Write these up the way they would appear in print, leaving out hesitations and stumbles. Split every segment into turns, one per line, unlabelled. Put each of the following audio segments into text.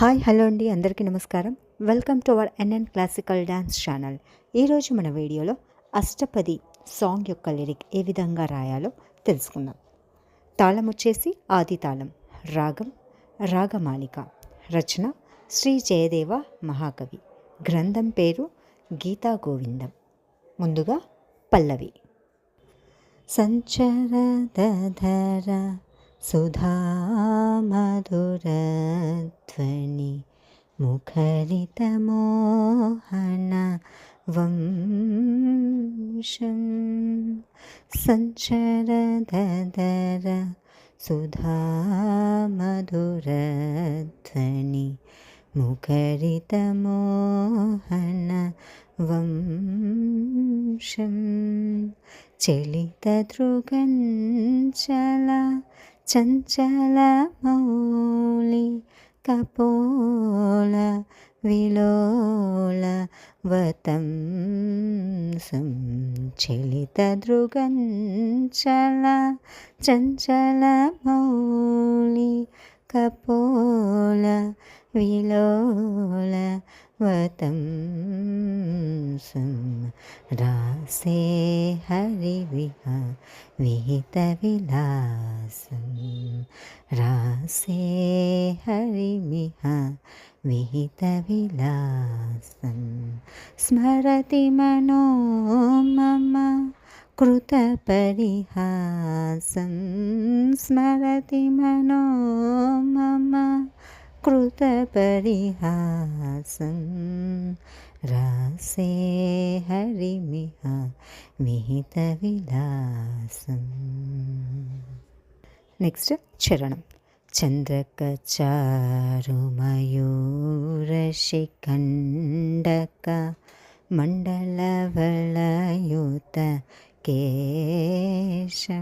Hi hello అండి, అందరికీ నమస్కారం. Welcome to our NN classical dance channel. ఈరోజు మన వీడియోలో అష్టపది సాంగ్ యొక్క లిరిక్ ఏ విధంగా రాయాలో తెలుసుకుందాం. తాళం వచ్చేసి ఆది తాళం, రాగం రాగమాలిక, రచన శ్రీ జయదేవ మహాకవి, గ్రంథం పేరు గీతా గోవిందం. ముందుగా పల్లవి. సంచరధర సుధా మధురధ్వని ముఖరితమోహన వంశం. సంచరధర సుధా మధురధ్వని ముఖరితమోహన వంశం. చలితదృగంచల చంచల మౌలి కపోల విలోల వతంసం. చలితదృగంచల చంచల మౌలి కపోల విలోల వతంసం. రాసే విహిత విలాసం. రాసే విహిత విలాసం. స్మరతి మనో మమ కృత పరిహాసం. స్మరతి మనో మమ కృత పరిహాసం. రాసే విహిత విలాసం. నెక్స్ట్ చరణం. చంద్రక చారుమయూరశిఖండక మండలవలయుత కేశం.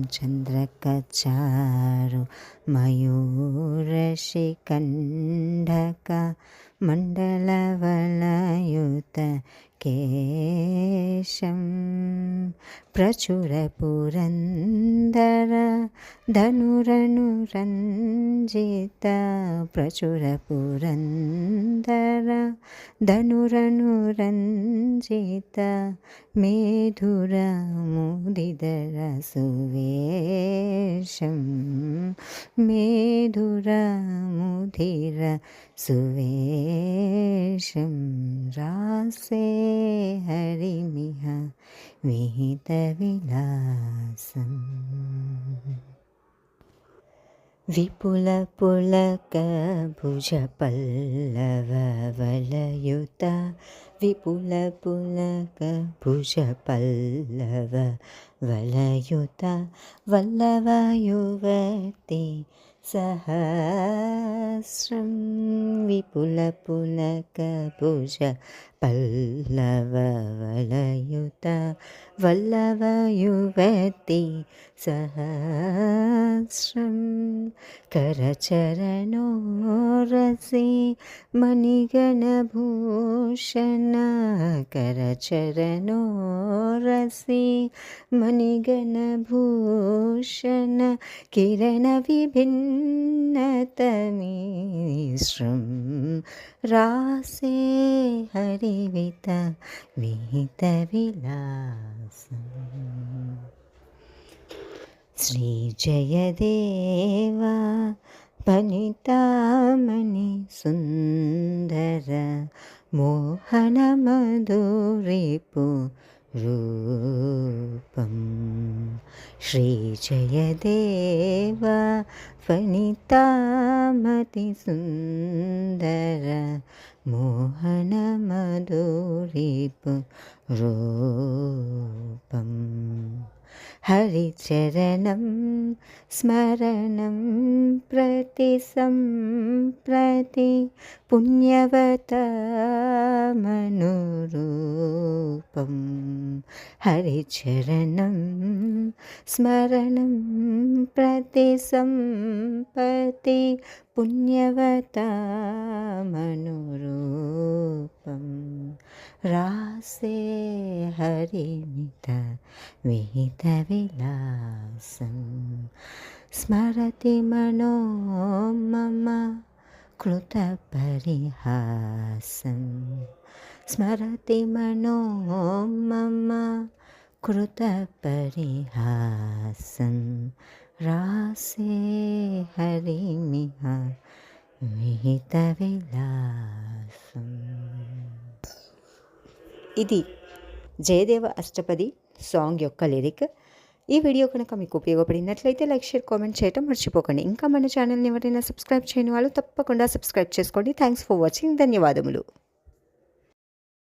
చంద్రక చారు మయూరశిఖండక మండలవలయుత కేశం. ప్రచుర పురందర ధనురనురంజిత. ప్రచుర పురందర ధనురనురంజిత మేధుర ముదిదర సువేశం. మేధుర ముధిర సువేశం. రాసే విహిత విలాసం. విపుల పులక భుజ పల్లవ వలయుత. విపుల పులక భుజ పల్లవ వలయుత వల్లవ యువతి సహస్రం. విపుల పులక భుజ పల్లవ వలయుత వల్లవ యువతి సహస్రం. కరచరణోరసి మణిగణభూషణ. కరచరణోరసి మణిగణభూషణ కిరణ విభిన్నతమిశ్రం. రాసే విహిత విలాసం. శ్రీ జయదేవ వనితామణి సుందర మోహన మధురిపు రూపం. శ్రీ జయదేవ వనితామతి సుందర మోహన మధురిపు రూపం. హరిచరణం స్మరణం ప్రతి సంప్రతి పుణ్యవతమనురూపం. హరిచరణం స్మరణం ప్రతి సంపతి పుణ్యవతమనురూపం. రాసే విహిత విలాసం. స్మరతి మనో మమ कृतपरिहासं स्मरति मनो मम कृतपरिहासं रासे हरिमिह विहितविलासम्. ఇది జయదేవ అష్టపది సాంగ్ యొక్క లిరిక్. ఈ వీడియో కనుక మీకు ఉపయోగపడినట్లయితే లైక్, షేర్, కామెంట్ చేయడం మర్చిపోకండి. ఇంకా మన ఛానల్ని ఎవరైనా సబ్స్క్రైబ్ చేయని వాళ్ళు తప్పకుండా సబ్స్క్రైబ్ చేసుకోండి. Thanks for watching. ధన్యవాదములు.